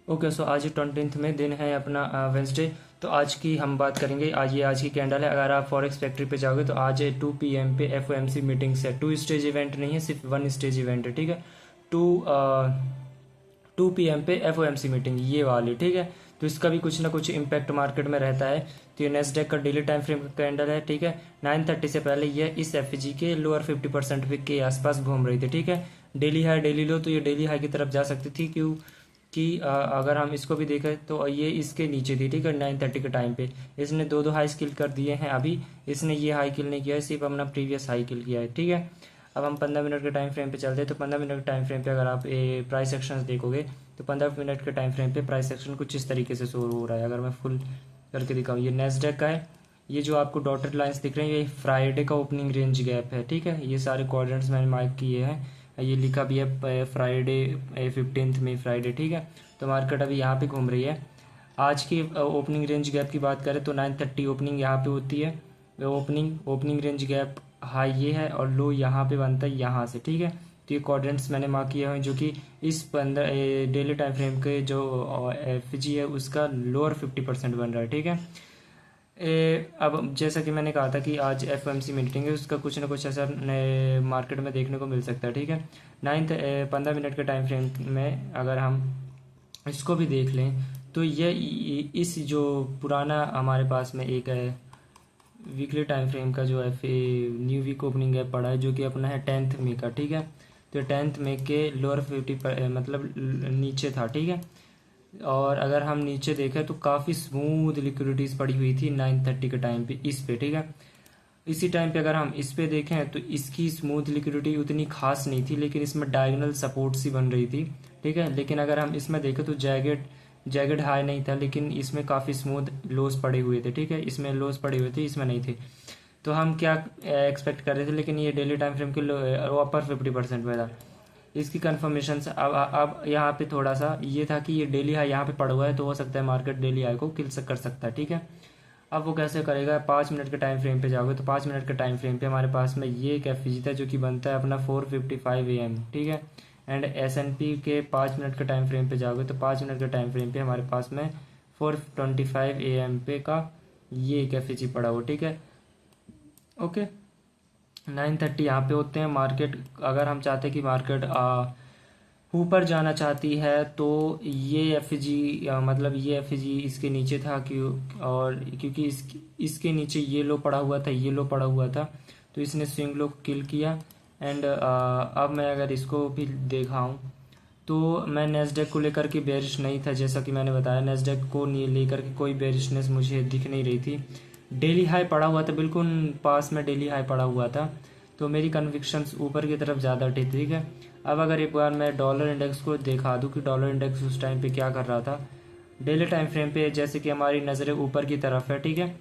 Okay, सो आज 20 में दिन है अपना वेंसडे। तो आज की हम बात करेंगे। आज की कैंडल है। अगर आप फॉरेक्स फैक्ट्री पे जाओगे तो आज 2 PM पे FOMC मीटिंग्स है। 2 स्टेज इवेंट नहीं है, सिर्फ 1 स्टेज इवेंट है। ठीक है, टू 2 PM पे FOMC मीटिंग ये वाली। ठीक है, तो इसका भी कुछ ना कुछ इम्पैक्ट मार्केट में रहता है। तो ये नेस्डेक का डेली टाइम फ्रेम का कैंडल है। ठीक है, 9:30 से पहले ये इस FG के लोअर 50% विक के आसपास घूम रही थी। ठीक है, डेली हाई डेली लो, तो ये डेली हाई की तरफ जा सकती थी। क्यों कि अगर हम इसको भी देखें तो ये इसके नीचे थी। ठीक है, 9:30 के टाइम पे इसने दो हाई किल कर दिए हैं। अभी इसने ये हाई किल नहीं किया है, सिर्फ अपना प्रीवियस हाई किल किया है। ठीक है, अब हम 15 मिनट के टाइम फ्रेम पे चलते हैं। तो 15 मिनट के टाइम फ्रेम पे अगर आप प्राइस एक्शन देखोगे तो 15 मिनट के टाइम फ्रेम पे प्राइस एक्शन कुछ इस तरीके से शो हो रहा है। अगर मैं फुल करके दिखाऊँ, ये नेस्डेक का है। ये जो आपको डॉटेड लाइंस दिख रही है, ये फ्राइडे का ओपनिंग रेंज गैप है। ठीक है, ये सारे क्वाड्रेंट्स मैंने मार्क किए हैं। ये लिखा भी है फ्राइडे 15 मई फ्राइडे। ठीक है, तो मार्केट अभी यहाँ पे घूम रही है। आज की ओपनिंग रेंज गैप की बात करें तो 9:30 ओपनिंग यहाँ पे होती है। ओपनिंग रेंज गैप हाई ये है और लो यहाँ पे बनता है यहाँ से। ठीक है, तो ये क्वाड्रेंट्स मैंने मार्क किए हैं जो कि इस 15 डेली टाइम फ्रेम के जो FG है उसका लोअर 50% बन रहा है। ठीक है, अब जैसा कि मैंने कहा था कि आज FOMC मीटिंग है, उसका कुछ ना कुछ असर मार्केट में देखने को मिल सकता है। ठीक है, 15 मिनट के टाइम फ्रेम में अगर हम इसको भी देख लें तो ये इस जो पुराना हमारे पास में एक है वीकली टाइम फ्रेम का जो न्यू वीक ओपनिंग है पड़ा है, जो कि अपना है 10 मई का। ठीक है, तो 10 मई के लोअर 50 मतलब नीचे था। ठीक है, और अगर हम नीचे देखें तो काफ़ी स्मूथ लिक्विडिटीज़ पड़ी हुई थी 9:30 के टाइम पे इस पे। ठीक है, इसी टाइम पे अगर हम इस पे देखें तो इसकी स्मूथ लिक्विडिटी उतनी खास नहीं थी, लेकिन इसमें डायगोनल सपोर्ट सी बन रही थी। ठीक है, लेकिन अगर हम इसमें देखें तो जैगेड हाई नहीं था, लेकिन इसमें काफ़ी स्मूथ लोस पड़े हुए थे। ठीक है, इसमें लोस पड़े हुए थे, इसमें नहीं थे। तो हम क्या एक्सपेक्ट कर रहे थे, लेकिन ये डेली टाइम फ्रेम के अपर 50% में था। इसकी कन्फर्मेशन अब यहाँ पे थोड़ा सा ये था कि ये डेली हाई यहाँ पे पड़ा हुआ है, तो हो सकता है मार्केट डेली हाई को किल कर सकता है। ठीक है, अब वो कैसे करेगा, 5 मिनट के टाइम फ्रेम पे जाओगे तो 5 मिनट के टाइम फ्रेम पे हमारे पास में ये एक FG था जो कि बनता है अपना 4:55 AM। ठीक है, एंड S&P के 5 मिनट के टाइम फ्रेम पे जाओगे तो 5 मिनट के टाइम फ्रेम पे हमारे पास में 4:25 AM पे का ये एक FG पड़ा हुआ। ठीक है, ओके, 9:30 यहाँ पे होते हैं। मार्केट अगर हम चाहते हैं कि मार्केट ऊपर जाना चाहती है तो ये FG मतलब ये FG इसके नीचे था और क्योंकि इसके नीचे ये लो पड़ा हुआ था, ये लो पड़ा हुआ था, तो इसने स्विंग लो किल किया। एंड अब मैं अगर इसको भी दिखाऊं तो मैं नेस्डेक को लेकर के बेरिश नहीं था। जैसा कि मैंने बताया, नेस्डेक को लेकर के कोई बेरिशनेस मुझे दिख नहीं रही थी। डेली हाई पड़ा हुआ था, बिल्कुल पास में डेली हाई पड़ा हुआ था, तो मेरी कन्विक्शंस ऊपर की तरफ ज़्यादा थी। ठीक है, अब अगर एक बार मैं डॉलर इंडेक्स को दिखा दूं कि डॉलर इंडेक्स उस टाइम पे क्या कर रहा था डेली टाइम फ्रेम पे, जैसे कि हमारी नज़रें ऊपर की तरफ है। ठीक है,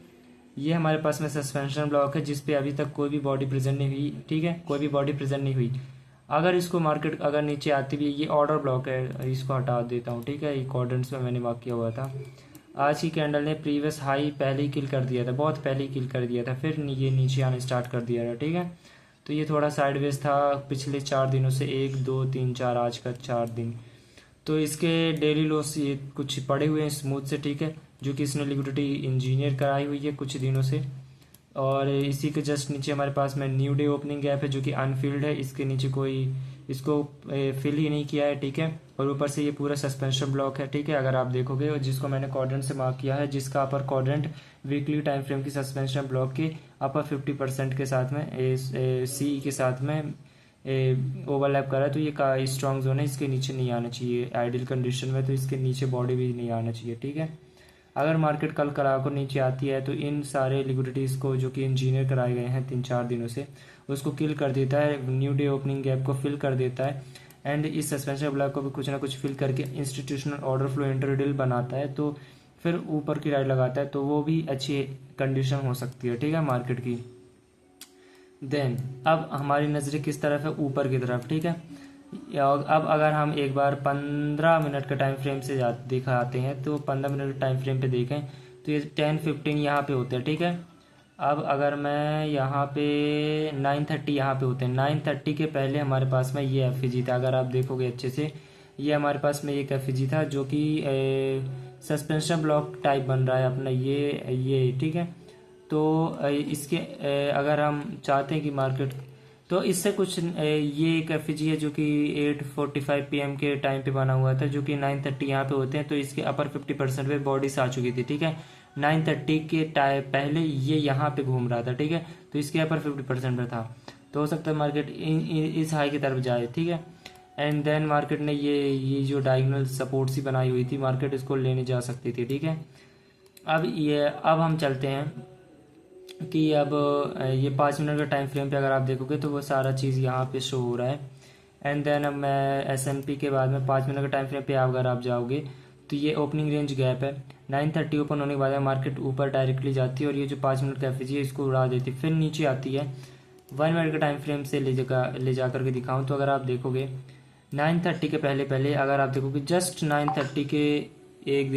ये हमारे पास में सस्पेंशन ब्लॉक है जिस पे अभी तक कोई भी बॉडी प्रेजेंट नहीं हुई। ठीक है, कोई भी बॉडी प्रेजेंट नहीं हुई। अगर इसको मार्केट अगर नीचे आती भी, ये ऑर्डर ब्लॉक है, इसको हटा देता हूँ। ठीक है, ये क्वाड्रेंट्स में मैंने मार्क किया हुआ था। आज की कैंडल ने प्रीवियस हाई पहले ही किल कर दिया था, बहुत पहले ही किल कर दिया था, फिर ये नीचे आने स्टार्ट कर दिया था। ठीक है, तो ये थोड़ा साइडवेज था पिछले 4 दिनों से, 1 2 3 4, आज का 4 दिन। तो इसके डेली लॉस ये कुछ पड़े हुए हैं स्मूथ से। ठीक है, जो कि इसने लिक्विडिटी इंजीनियर कराई हुई है कुछ दिनों से। और इसी के जस्ट नीचे हमारे पास में न्यू डे ओपनिंग गैप है जो कि अनफिल्ड है, इसके नीचे कोई इसको फिल ही नहीं किया है। ठीक है, और ऊपर से ये पूरा सस्पेंशन ब्लॉक है। ठीक है, अगर आप देखोगे, और जिसको मैंने क्वाड्रेंट से मार्क किया है, जिसका upper quadrant weekly time frame की सस्पेंशन ब्लॉक के अपर 50% के साथ में सी के साथ में ओवरलैप कर रहा है, तो ये का स्ट्रॉन्ग जोन है, इसके नीचे नहीं आना चाहिए आइडियल कंडीशन में, तो इसके नीचे बॉडी भी नहीं आना चाहिए। ठीक है, अगर मार्केट कल करा को नीचे आती है तो इन सारे लिक्विडिटीज को जो कि इंजीनियर कराए गए हैं 3-4 दिनों से, उसको किल कर देता है, न्यू डे ओपनिंग गैप को फिल कर देता है, एंड इस सस्पेंशन ब्लॉक को भी कुछ ना कुछ फिल करके इंस्टीट्यूशनल ऑर्डर फ्लो इंटरडील बनाता है, तो फिर ऊपर की राइड लगाता है, तो वो भी अच्छी कंडीशन हो सकती है। ठीक है, मार्केट की। देन अब हमारी नज़रें किस तरफ है, ऊपर की तरफ। ठीक है, अब अगर हम एक बार 15 मिनट के टाइम फ्रेम से दिखाते हैं तो 15 मिनट के टाइम फ्रेम पे देखें तो ये 10:15 यहाँ पे होते हैं। ठीक है, अब अगर मैं यहाँ पे 9:30 यहाँ पे होते हैं, 9:30 के पहले हमारे पास में ये FG था। अगर आप देखोगे अच्छे से ये हमारे पास में एक एफजी था जो कि सस्पेंशन ब्लॉक टाइप बन रहा है अपना ये ठीक है। तो इसके अगर हम चाहते हैं कि मार्केट, तो इससे कुछ ये एक एफजी है जो कि 8:45 PM के टाइम पे बना हुआ था, जो कि 9:30 यहाँ पे होते हैं। तो इसके अपर 50% पे बॉडीज आ चुकी थी, ठीक है। 9:30 के टाइम पहले ये यहाँ पे घूम रहा था, ठीक है। तो इसके अपर 50% पे था, तो हो सकता है मार्केट इस हाई की तरफ जाए, ठीक है। एंड देन मार्केट ने ये जो डायगोनल सपोर्ट सी बनाई हुई थी, मार्केट इसको लेने जा सकती थी, ठीक है। अब हम चलते हैं कि अब ये 5 मिनट का टाइम फ्रेम पे अगर आप देखोगे तो वो सारा चीज़ यहाँ पे शो हो रहा है। एंड देन अब मैं S&P के बाद में 5 मिनट का टाइम फ्रेम पे अगर आप जाओगे तो ये ओपनिंग रेंज गैप है। 9:30 ओपन होने के बाद मार्केट ऊपर डायरेक्टली जाती है और ये जो 5 मिनट का एफजी है इसको उड़ा देती है, फिर नीचे आती है। 1 मिनट के टाइम फ्रेम से ले जा करके दिखाऊं तो अगर आप देखोगे 9:30 के पहले पहले अगर आप देखोगे जस्ट 9:30 के एक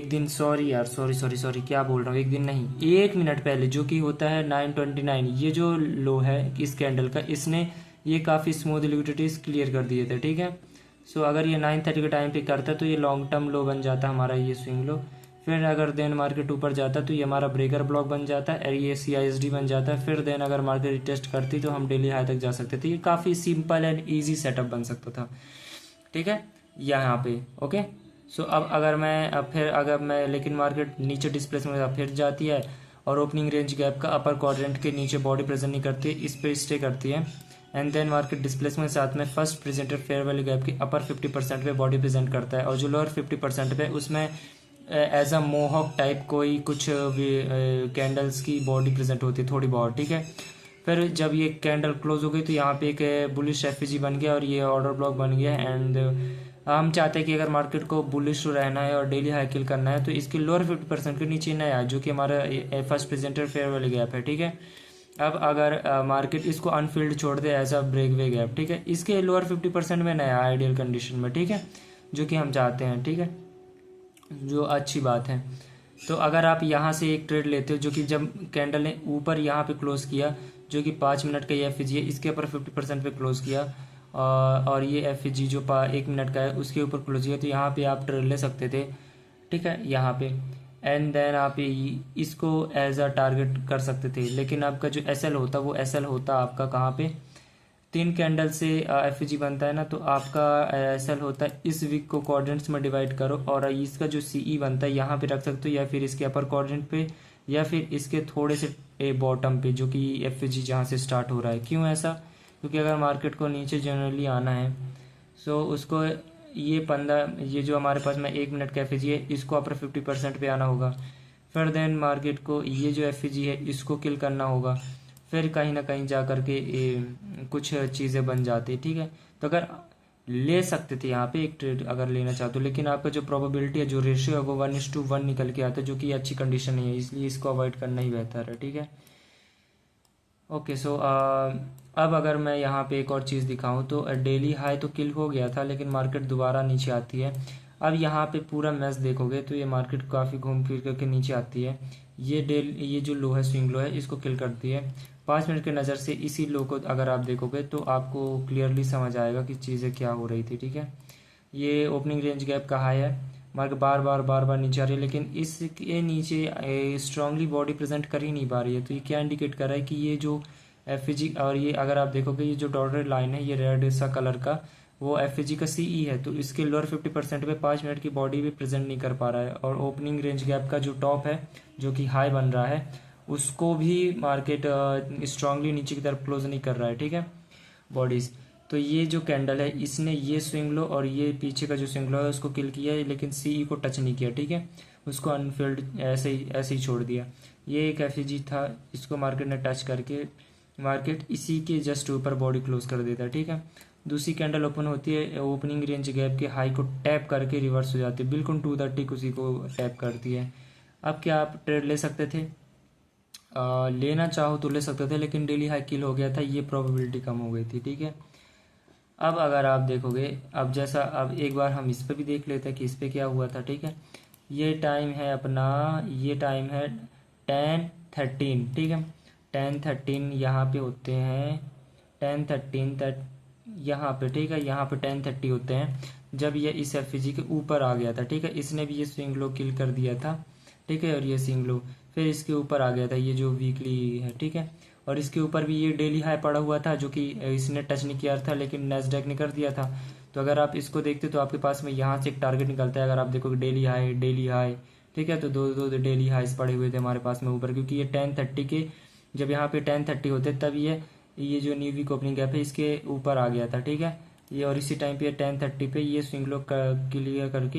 दिन सॉरी यार, सॉरी क्या बोल रहा हूँ, एक दिन नहीं, 1 मिनट पहले, जो कि होता है 9:29, ये जो लो है इस कैंडल का, इसने ये काफ़ी स्मूथ लिक्विडिटीज क्लियर कर दिए थे, ठीक है। सो अगर ये 9:30 के टाइम पे करता तो ये लॉन्ग टर्म लो बन जाता हमारा, ये स्विंग लो। फिर अगर देन मार्केट ऊपर जाता तो ये हमारा ब्रेकर ब्लॉक बन जाता है और ये CISD बन जाता है। फिर देन अगर मार्केट रिटेस्ट करती तो हम डेली हाई तक जा सकते थे। ये काफ़ी सिंपल एंड ईजी सेटअप बन सकता था, ठीक है, यहाँ पे। ओके, सो अगर मैं लेकिन मार्केट नीचे डिस्प्लेसमेंट फिर जाती है और ओपनिंग रेंज गैप का अपर क्वाड्रेंट के नीचे बॉडी प्रेजेंट नहीं करती, इस पे स्टे करती है। एंड देन मार्केट डिस्प्लेसमेंट साथ में first presented fair value gap की अपर 50% पे बॉडी प्रेजेंट करता है और जो लोअर 50% पे उसमें एज अ मोहॉक टाइप कोई कुछ कैंडल्स की बॉडी प्रेजेंट होती है थोड़ी बहुत, ठीक है। फिर जब ये कैंडल क्लोज हो गई तो यहाँ पे एक बुलिश एफजी बन गया और ये ऑर्डर ब्लॉक बन गया। एंड हम चाहते हैं कि अगर मार्केट को बुलिश रहना है और डेली हाई किल करना है तो इसके लोअर 50% के नीचे ना आए, जो कि हमारा first presented fair value gap है, ठीक है। अब अगर मार्केट इसको अनफिल्ड छोड़ दे एज अ ब्रेकवे गैप, ठीक है, इसके लोअर 50% में नया आइडियल कंडीशन में, ठीक है, जो कि हम चाहते हैं, ठीक है, जो अच्छी बात है। तो अगर आप यहाँ से एक ट्रेड लेते हो जो कि जब कैंडल ने ऊपर यहाँ पे क्लोज किया, जो कि 5 मिनट का ये एफजी है, इसके ऊपर 50% पे क्लोज किया और ये एफजी जो 1 मिनट का है उसके ऊपर क्लोज किया, तो यहाँ पे आप ट्रेड ले सकते थे, ठीक है, यहाँ पे। एंड देन आप इसको एज अ टारगेट कर सकते थे, लेकिन आपका जो एसएल होता वो एसएल होता आपका कहाँ पे, 3 कैंडल से एफजी बनता है ना, तो आपका एसएल होता है, इस वीक को क्वाड्रेंट्स में डिवाइड करो और इसका जो सीई बनता है यहाँ पे रख सकते हो, या फिर इसके अपर क्वाड्रेंट पे, या फिर इसके थोड़े से बॉटम पे, जो कि एफजी जहाँ से स्टार्ट हो रहा है। क्यों ऐसा? क्योंकि अगर मार्केट को नीचे जनरली आना है सो उसको ये जो हमारे पास में 1 मिनट का एफजी है इसको अपर 50% पे आना होगा। फिर देन मार्केट को ये जो एफजी है इसको किल करना होगा, फिर कहीं ना कहीं जा करके कुछ चीज़ें बन जाती, ठीक है। तो अगर ले सकते थे यहाँ पे एक ट्रेड अगर लेना चाहते हो, लेकिन आपका जो प्रोबेबिलिटी है, जो रेशियो है वो 1:1 निकल के आता है, जो कि अच्छी कंडीशन नहीं है, इसलिए इसको अवॉइड करना ही बेहतर है, ठीक है। ओके, सो अब अगर मैं यहाँ पे एक और चीज़ दिखाऊं तो डेली हाई तो किल हो गया था, लेकिन मार्केट दोबारा नीचे आती है। अब यहाँ पे पूरा मैच देखोगे तो ये मार्केट काफ़ी घूम फिर करके नीचे आती है। ये जो लो है, स्विंग लो है, इसको किल करती है। 5 मिनट की नज़र से इसी लो को अगर आप देखोगे तो आपको क्लियरली समझ आएगा कि चीज़ें क्या हो रही थी, ठीक है। ये ओपनिंग रेंज गैप का हाई है, मार्केट बार बार नीचे आ रही है, लेकिन इसके नीचे स्ट्रांगली बॉडी प्रेजेंट कर ही नहीं पा रही है। तो ये क्या इंडिकेट कर रहा है कि ये जो एफजी, और ये अगर आप देखोगे ये जो डॉटेड लाइन है, ये रेड सा कलर का, वो एफजी का सीई है, तो इसके लोअर 50% पे 5 मिनट की बॉडी भी प्रेजेंट नहीं कर पा रहा है। और ओपनिंग रेंज गैप का जो टॉप है, जो कि हाई बन रहा है, उसको भी मार्केट स्ट्रांगली नीचे की तरफ क्लोज नहीं कर रहा है, ठीक है, बॉडीज। तो ये जो कैंडल है इसने ये स्विंग लो और ये पीछे का जो स्विंग लो है उसको किल किया है, लेकिन सीई को टच नहीं किया, ठीक है, उसको अनफिल्ड ऐसे ही छोड़ दिया। ये एक एफजी था, इसको मार्केट ने टच करके मार्केट इसी के जस्ट ऊपर बॉडी क्लोज कर देता है, ठीक है। दूसरी कैंडल ओपन होती है, ओपनिंग रेंज गैप के हाई को टैप करके रिवर्स हो जाती है, बिल्कुल 2:30 उसी को टैप करती है। अब क्या आप ट्रेड ले सकते थे? लेना चाहो तो ले सकते थे, लेकिन डेली हाई किल हो गया था, ये प्रोबेबिलिटी कम हो गई थी, ठीक है। अब अगर आप देखोगे, अब एक बार हम इस पे भी देख लेते हैं कि इस पे क्या हुआ था, ठीक है। ये टाइम है अपना, ये टाइम है 10:13, ठीक है, 10:13 यहाँ पे होते हैं 1013 तक यहाँ पे, ठीक है, यहाँ पे 1030 होते हैं जब ये इस एफजी के ऊपर आ गया था, ठीक है। इसने भी ये स्विंग लो किल कर दिया था, ठीक है, और ये स्विंग लो फिर इसके ऊपर आ गया था, ये जो वीकली है, ठीक है। और इसके ऊपर भी ये डेली हाई पड़ा हुआ था जो कि इसने टच नहीं किया था, लेकिन नेस्डैक ने कर दिया था। तो अगर आप इसको देखते तो आपके पास में यहाँ से एक टारगेट निकलता है। अगर आप देखोगे डेली हाई, ठीक है, तो दो डेली हाइस पड़े हुए थे हमारे पास में ऊपर, क्योंकि ये 1030 के जब यहाँ पे 1030 होते तब ये जो न्यू वीक ओपनिंग गैप है इसके ऊपर आ गया था, ठीक है। ये और इसी टाइम पे 1030 पे ये स्विंग लो क्लियर करके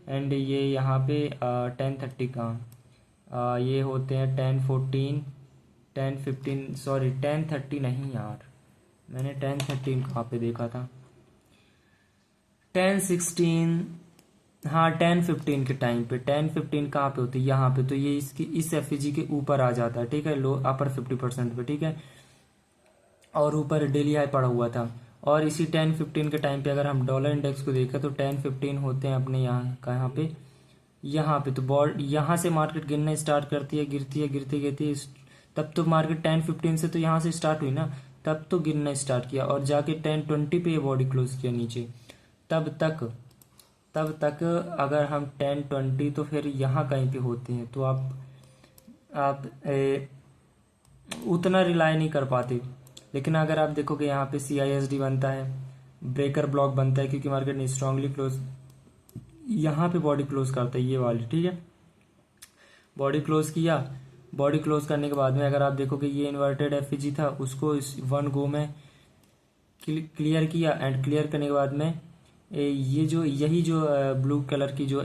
एंड ये यहाँ पे 1030 का ये होते हैं 1014 1015, सॉरी 1030 नहीं यार, मैंने 1013 कहाँ पे देखा था, 1016, हाँ 1015 के टाइम पे 1015 कहाँ पे होती है, यहाँ पे। तो ये इसकी इस एफजी के ऊपर आ जाता है, ठीक है, लो अपर 50% पे, ठीक है, और ऊपर डेली हाई पड़ा हुआ था। और इसी 1015 के टाइम पे अगर हम डॉलर इंडेक्स को देखें तो 1015 होते हैं अपने यहाँ पे तो बॉल यहाँ से मार्केट गिरना स्टार्ट करती है, गिरती गिरती तब तो मार्केट 1015 से तो यहाँ से स्टार्ट हुई ना, तब तो गिरना स्टार्ट किया और जाके 1020 पे ये बॉडी क्लोज किया नीचे। तब तक अगर हम 1020 तो फिर यहाँ कहीं पे होते हैं तो आप उतना रिलाई नहीं कर पाते। लेकिन अगर आप देखोगे यहाँ पे CISD बनता है, ब्रेकर ब्लॉक बनता है, क्योंकि मार्केट ने स्ट्रांगली क्लोज यहाँ पे बॉडी क्लोज करता है ये वाली, ठीक है, बॉडी क्लोज किया। बॉडी क्लोज करने के बाद में अगर आप देखोगे ये इन्वर्टेड एफजी था, उसको इस वन गो में क्लियर किया एंड क्लियर करने के बाद में यही जो ब्लू कलर की जो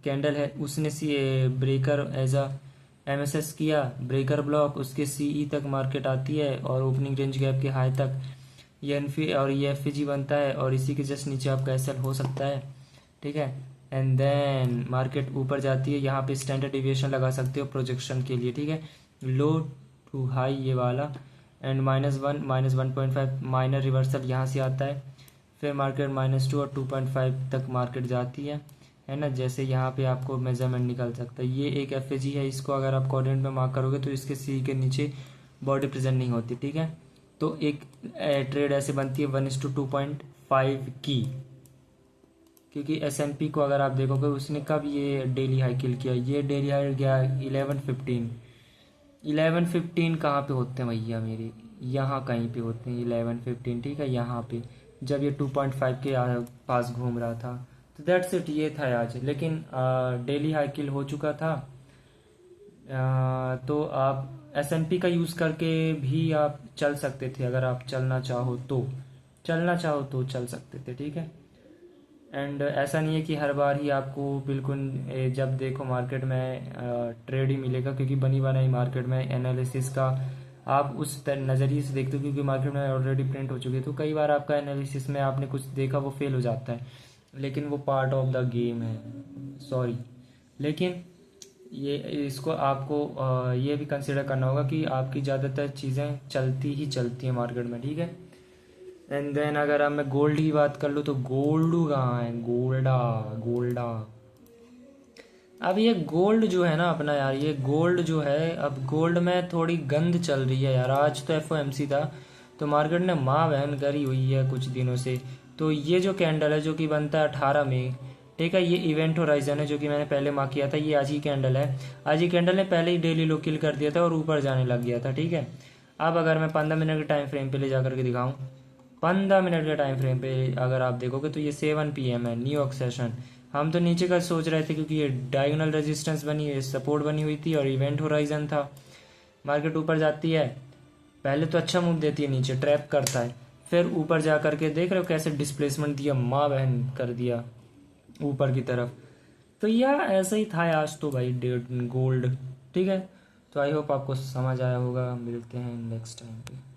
कैंडल है उसने ब्रेकर एज अ MSS किया, ब्रेकर ब्लॉक उसके CE तक मार्केट आती है और ओपनिंग रेंज गैप के हाई तक ये FG बनता है और इसी के जस्ट नीचे आपका SL हो सकता है, ठीक है। एंड देन मार्केट ऊपर जाती है, यहाँ पे स्टैंडर्ड डिविएशन लगा सकते हो प्रोजेक्शन के लिए, ठीक है, लो टू हाई ये वाला एंड -1 -1.5 माइनर रिवर्सल यहाँ से आता है। फिर मार्केट -2 और 2.5 तक मार्केट जाती है ना। जैसे यहाँ पे आपको मेजरमेंट निकल सकता है, ये एक एफएजी है, इसको अगर आप कोऑर्डिनेट में मार्क करोगे तो इसके सी के नीचे बॉडी प्रेजेंट नहीं होती, ठीक है। तो एक ट्रेड ऐसे बनती है 1:2.5 की, क्योंकि S&P को अगर आप देखोगे उसने कब ये डेली हाई किल किया, ये डेली हाई गया 11:15 कहाँ पे होते हैं भैया मेरे, यहाँ कहीं पे होते हैं 11:15, ठीक है, यहाँ पे जब ये 2.5 के पास घूम रहा था। तो दैट्स इट, ये था आज। लेकिन डेली हाई किल हो चुका था, तो आप S&P का यूज़ करके भी आप चल सकते थे, अगर आप चलना चाहो तो चल सकते थे, ठीक है। एंड ऐसा नहीं है कि हर बार ही आपको बिल्कुल जब देखो मार्केट में ट्रेड ही मिलेगा, क्योंकि बनी बनाई मार्केट में एनालिसिस का आप उस नज़रिए से देखते हो, क्योंकि मार्केट में ऑलरेडी प्रिंट हो चुकी है। तो कई बार आपका एनालिसिस में आपने कुछ देखा वो फेल हो जाता है, लेकिन वो पार्ट ऑफ द गेम है, सॉरी। लेकिन ये इसको आपको ये भी कंसिडर करना होगा कि आपकी ज़्यादातर चीज़ें चलती हैं मार्केट में, ठीक है। एंड देन अगर अब मैं गोल्ड की बात कर लूँ तो गोल्ड कहाँ है, गोल्डा अब ये गोल्ड जो है ना अपना यार, ये गोल्ड जो है अब गोल्ड में थोड़ी गंद चल रही है यार। आज तो FOMC था तो मार्केट ने माँ बहन करी हुई है कुछ दिनों से। तो ये जो कैंडल है जो कि बनता है 18 मई, ठीक है, ये इवेंट होराइजन है जो कि मैंने पहले मार्क किया था, ये आज ही कैंडल है। आज ही कैंडल ने पहले ही डेली लो किल कर दिया था और ऊपर जाने लग गया था, ठीक है। अब अगर मैं 15 मिनट के टाइम फ्रेम पे ले जा करके दिखाऊँ, 15 मिनट के टाइम फ्रेम पे अगर आप देखोगे तो ये 7 PM है, न्यूयॉर्क सेशन। हम तो नीचे का सोच रहे थे क्योंकि ये डायगोनल रेजिस्टेंस बनी है, सपोर्ट बनी हुई थी और इवेंट होराइजन था। मार्केट ऊपर जाती है, पहले तो अच्छा मूव देती है, नीचे ट्रैप करता है, फिर ऊपर जा करके देख रहे हो कैसे डिस्प्लेसमेंट दिया, माँ बहन कर दिया ऊपर की तरफ। तो यार ऐसा ही था आज तो भाई गोल्ड, ठीक है। तो आई होप आपको समझ आया होगा, मिलते हैं नेक्स्ट टाइम पे।